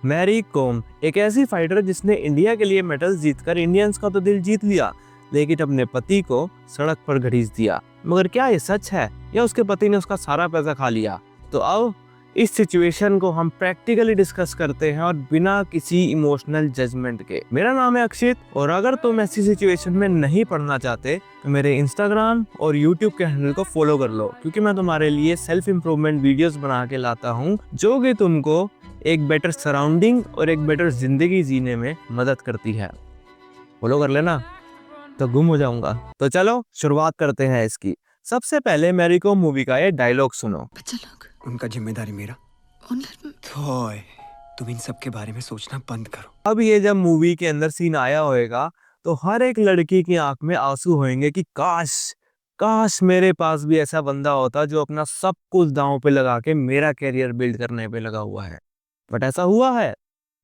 Mary com एक ऐसी fighter जिसने इंडिया के लिए मेडल जीतकर इंडियंस का तो दिल जीत लिया, लेकिन अपने पति को सड़क पर घसीट दिया। मगर क्या ये सच है या उसके पति ने उसका सारा पैसा खा लिया? तो आओ इस सिचुएशन को हम प्रैक्टिकली डिस्कस करते हैं और बिना किसी इमोशनल जजमेंट के। मेरा नाम है अक्षित और अगर तुम ऐसी सिचुएशन में नहीं पढ़ना चाहते तो मेरे इंस्टाग्राम और यूट्यूब के हैंडल को फॉलो कर लो, क्योंकि मैं तुम्हारे लिए सेल्फ इम्प्रूवमेंट वीडियोस बना के लाता हूँ जो कि तुमको एक बेटर सराउंडिंग और एक बेटर जिंदगी जीने में मदद करती है। फॉलो कर लेना, तो गुम हो जाऊंगा। तो चलो शुरुआत करते हैं इसकी। सबसे पहले मैरी को मूवी का ये डायलॉग सुनो। बच्चा लोग उनका जिम्मेदारी मेरा। थोय, तुम इन सब के बारे में सोचना बंद करो। अब ये जब मूवी के अंदर सीन आया होएगा तो हर एक लड़की की आंख में आंसू होंगे कि काश काश मेरे पास भी ऐसा बंदा होता जो अपना सब कुछ दांव पे लगा के मेरा कैरियर बिल्ड करने पे लगा हुआ है। बट ऐसा हुआ है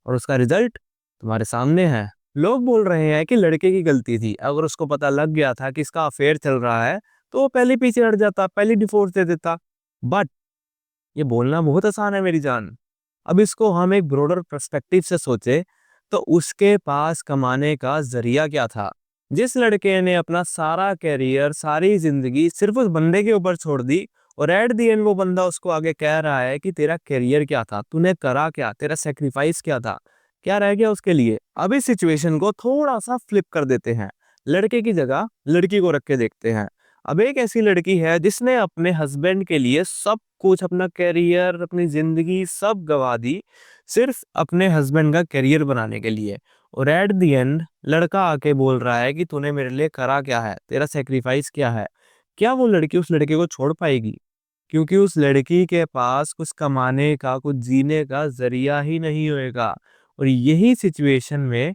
और उसका रिजल्ट तुम्हारे सामने है। लोग बोल रहे हैं कि लड़के की गलती थी। अगर उसको पता लग गया था कि इसका अफेयर चल रहा है तो वो पहले पीछे हट जाता, पहले डिवोर्स दे देता। बट ये बोलना बहुत आसान है मेरी जान। अब इसको हम एक ब्रॉडर पर्सपेक्टिव से सोचे तो उसके पास कमाने का जरिया क्या था? जिस लड़के ने अपना सारा कैरियर, सारी जिंदगी सिर्फ उस बंदे के ऊपर छोड़ दी और एट दी एंड वो बंदा उसको आगे कह रहा है कि तेरा कैरियर क्या था, तूने करा क्या, तेरा सेक्रीफाइस क्या था, क्या रह गया उसके लिए। अब इस सिचुएशन को थोड़ा सा फ्लिप कर देते हैं, लड़के की जगह लड़की को रख के देखते हैं। अब एक ऐसी लड़की है जिसने अपने हस्बैंड के लिए सब कुछ, अपना कैरियर, अपनी जिंदगी सब गवा दी सिर्फ अपने हस्बैंड का कैरियर बनाने के लिए। और एट द एंड लड़का आके बोल रहा है कि तूने मेरे लिए करा क्या है, तेरा सेक्रीफाइस क्या है। क्या वो लड़की उस लड़के को छोड़ पाएगी? क्योंकि उस लड़की के पास कुछ कमाने का, कुछ जीने का जरिया ही नहीं होएगा। और यही सिचुएशन में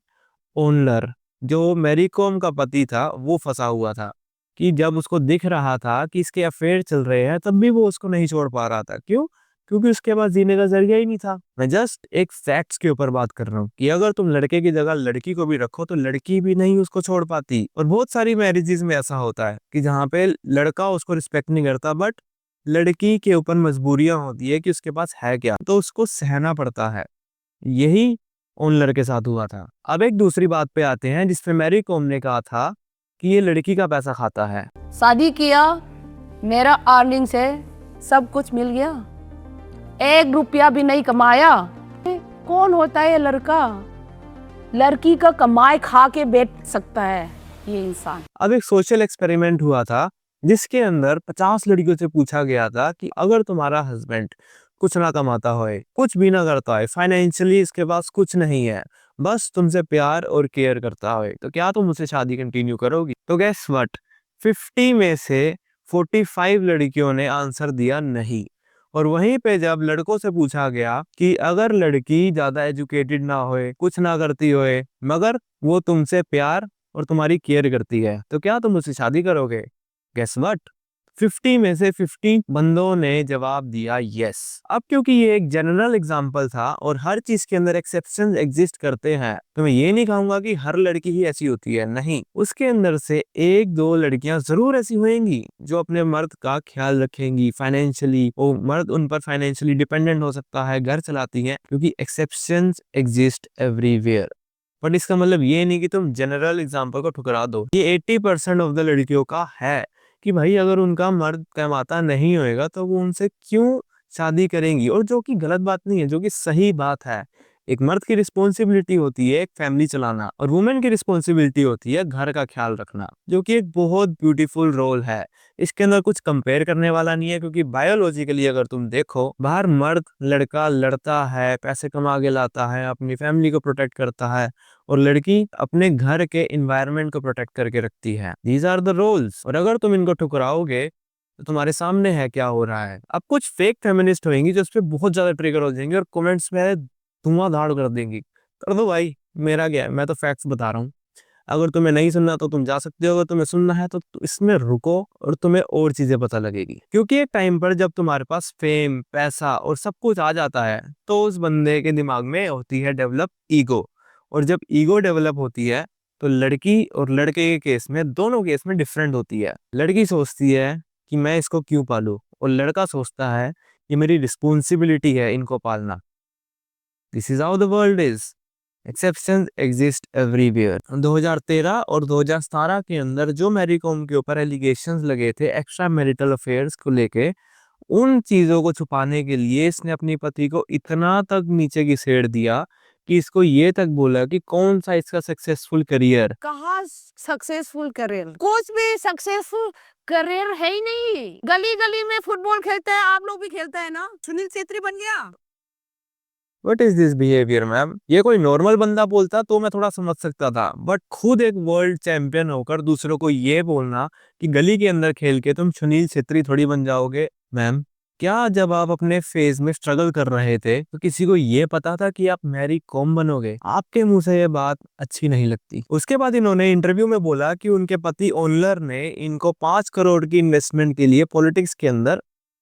ओनर, जो मैरी कॉम का पति था, वो फंसा हुआ था कि जब उसको दिख रहा था कि इसके अफेयर चल रहे हैं तब भी वो उसको नहीं छोड़ पा रहा था। क्यों? क्योंकि उसके पास जीने का जरिया ही नहीं था। मैं जस्ट एक फैक्ट्स के ऊपर बात कर रहा हूँ कि अगर तुम लड़के की जगह लड़की को भी रखो तो लड़की भी नहीं उसको छोड़ पाती। और बहुत सारी मैरिजेस में ऐसा होता है कि जहाँ पे लड़का उसको रिस्पेक्ट नहीं करता, बट लड़की के ऊपर मजबूरियां होती है कि उसके पास है क्या, तो उसको सहना पड़ता है। यही उन लड़के साथ हुआ था। अब एक दूसरी बात पे आते हैं जिसपे मैरी कॉम ने कहा था कि ये लड़की का पैसा खाता है। शादी किया, मेरा अर्निंग से सब कुछ मिल गया, 1 रुपया भी नहीं कमाया। कौन होता है ये लड़का? लड़की का कमाई खा के बैठ सकता है ये इंसान। अब एक सोशल एक्सपेरिमेंट हुआ था जिसके अंदर 50 लड़कियों से पूछा गया था कि अगर तुम्हारा हस्बैंड कुछ ना कमाता होए, कुछ भी ना करता है, फाइनेंशियली इसके पास कुछ नहीं है, बस तुमसे प्यार और केयर करता होए, तो क्या तुम उससे शादी कंटिन्यू करोगी? तो गैस व्हाट, 50 में से 45 लड़कियों ने आंसर दिया नहीं। और वहीं पे जब लड़कों से पूछा गया कि अगर लड़की ज्यादा एजुकेटेड ना होए, कुछ ना करती होए, मगर वो तुमसे प्यार और तुम्हारी केयर करती है, तो क्या तुम उससे शादी करोगे? गेस व्हाट, 50 में से 50 बंदों ने जवाब दिया यस। अब क्योंकि ये एक जनरल एग्जांपल था और हर चीज के अंदर एक्सेप्शंस एग्जिस्ट करते हैं, तो मैं ये नहीं कहूंगा कि हर लड़की ही ऐसी होती है, नहीं, उसके अंदर से एक दो लड़कियां जरूर ऐसी होंगी जो अपने मर्द का ख्याल रखेंगी फाइनेंशियली, वो मर्द उन पर फाइनेंशियली डिपेंडेंट हो सकता है, घर चलाती हैं, क्योंकि एक्सेप्शंस एग्जिस्ट एवरीवेयर। बट इसका मतलब ये नहीं कि तुम जनरल एग्जांपल को ठुकरा दो। ये 80% ऑफ द लड़कियों का है कि भाई अगर उनका मर्द कमाता नहीं होएगा तो वो उनसे क्यों शादी करेंगी। और जो कि गलत बात नहीं है, जो कि सही बात है। एक मर्द की रिस्पॉन्सिबिलिटी होती है एक फैमिली चलाना, और वुमेन की रिस्पॉन्सिबिलिटी होती है घर का ख्याल रखना, जो कि एक बहुत ब्यूटीफुल रोल है। इसके अंदर कुछ कंपेयर करने वाला नहीं है, क्योंकि बायोलॉजिकली अगर तुम देखो, बाहर मर्द लड़का लड़ता है, पैसे कमा के लाता है, अपनी फैमिली को प्रोटेक्ट करता है, और लड़की अपने घर के एनवायरनमेंट को प्रोटेक्ट करके रखती है। These are the roles. और अगर तुम इनको ठुकराओगे तो तुम्हारे सामने है क्या हो रहा है। अब कुछ फेक फेमिनिस्ट होंगी जो इस पे बहुत ज्यादा ट्रिगर हो जाएंगे और कमेंट्स में धुआंधार कर देंगी। कर दो भाई, मेरा क्या है, मैं तो फैक्ट्स बता रहा हूँ। अगर तुम्हें नहीं सुनना तो तुम जा सकते हो, अगर तुम्हें सुनना है तो इसमें रुको और तुम्हें और चीजें पता लगेगी। क्योंकि एक टाइम पर जब तुम्हारे पास फेम, पैसा और सब कुछ आ जाता है तो उस बंदे के दिमाग में होती है डेवलप ईगो। और जब ईगो डेवलप होती है तो लड़की और लड़के के केस में, दोनों केस में डिफरेंट होती है। लड़की सोचती है कि मैं इसको क्यों पालूं, और लड़का सोचता है कि मेरी रिस्पॉन्सिबिलिटी है इनको पालना। This is how the world is, exceptions exist everywhere. 2013 और 2017 के अंदर जो मैरी कॉम के ऊपर एलिगेशंस लगे थे एक्स्ट्रा मैरिटल अफेयर्स को लेके, उन चीजों को छुपाने के लिए इसने अपनी पति को इतना तक नीचे घिसेड़ दिया कि इसको ये तक बोला कि कौन सा इसका सक्सेसफुल करियर। कहाँ सक्सेसफुल करियर, कुछ भी सक्सेसफुल करियर है ही नहीं। गली गली में फुटबॉल खेलते हैं, आप लोग भी खेलते हैं ना, सुनील छेत्री बन गया। What is this behaviour ma'am? ये कोई नॉर्मल बंदा बोलता तो मैं थोड़ा समझ सकता था, बट खुद एक वर्ल्ड चैंपियन होकर दूसरों को ये बोलना कि गली के अंदर खेल के तुम सुनील छेत्री थोड़ी बन जाओगे। मैम, क्या जब आप अपने फेज में स्ट्रगल कर रहे थे तो किसी को ये पता था कि आप मैरी कॉम बनोगे? आपके मुंह से ये बात अच्छी नहीं लगती। उसके बाद इन्होंने इंटरव्यू में बोला कि उनके पति ओनलर ने इनको 5 करोड़ की इन्वेस्टमेंट के लिए पॉलिटिक्स के अंदर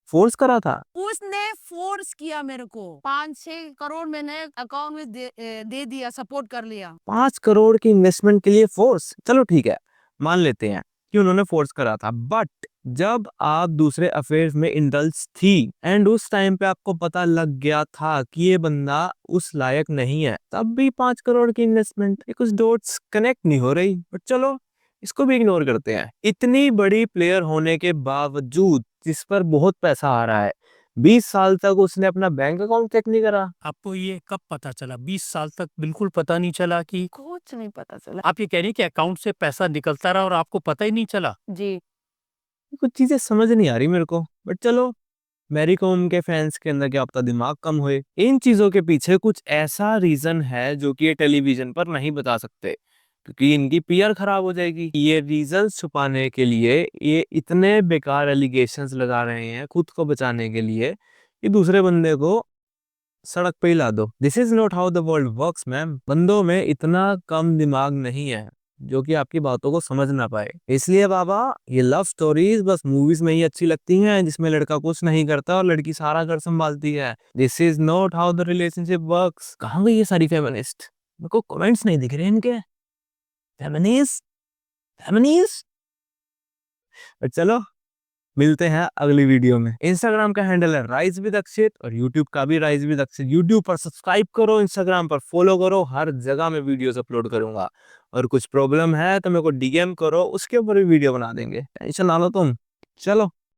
फोर्स करा था। उसने फोर्स किया मेरे को, 5-6 करोड़ मैंने अकाउंट में दे दिया, सपोर्ट कर लिया। 5 करोड़ की इन्वेस्टमेंट के लिए फोर्स, चलो ठीक है, मान लेते हैं कि उन्होंने फोर्स करा था, बट जब आप दूसरे अफेयर्स में इंडल्ज थी एंड उस टाइम पे आपको पता लग गया था कि ये बंदा उस लायक नहीं है, तब भी 5 करोड़ की इन्वेस्टमेंट, कुछ डॉट्स कनेक्ट नहीं हो रही। बट चलो, इसको भी इग्नोर करते हैं। इतनी बड़ी प्लेयर होने के बावजूद जिस पर बहुत पैसा आ रहा है, 20 साल तक उसने अपना बैंक अकाउंट चेक नहीं करा। आपको ये कब पता चला? 20 साल तक बिल्कुल पता नहीं चला कि कुछ नहीं पता चला आप ये कह रही हैं कि अकाउंट से पैसा निकलता रहा और आपको पता ही नहीं चला? जी। कुछ चीजें समझ नहीं आ रही मेरे को, बट चलो, मैरी कॉम के फैंस के अंदर क्या पता दिमाग कम हुए। इन चीजों के पीछे कुछ ऐसा रीजन है जो कि ये टेलीविजन पर नहीं बता सकते, क्योंकि इनकी पीआर खराब हो जाएगी। ये रीजंस छुपाने के लिए ये इतने बेकार एलिगेशंस लगा रहे हैं खुद को बचाने के लिए कि दूसरे बंदे को सड़क पे ही ला दो। This is not how the world works ma'am. बंदों में इतना कम दिमाग नहीं है जो कि आपकी बातों को समझ ना पाए। इसलिए बाबा, ये लव स्टोरीज बस मूवीज में ही अच्छी लगती हैं जिसमें लड़का कुछ नहीं करता और लड़की सारा घर संभालती है। This is not how the relationship works. कहाँ गई ये सारी फेमिनिस्ट? मेरे को कमेंट्स नहीं दिख रहे इनके। Feminist, feminist. चलो, मिलते हैं अगली वीडियो में। इंस्टाग्राम का हैंडल है राइज विद अक्षित और यूट्यूब का भी राइज विद अक्षित। यूट्यूब पर सब्सक्राइब करो, इंस्टाग्राम पर फॉलो करो, हर जगह मैं वीडियोस अपलोड करूंगा। और कुछ प्रॉब्लम है तो मेरे को डीएम करो, उसके ऊपर भी वीडियो बना देंगे, टेंशन ना लो तुम। चलो।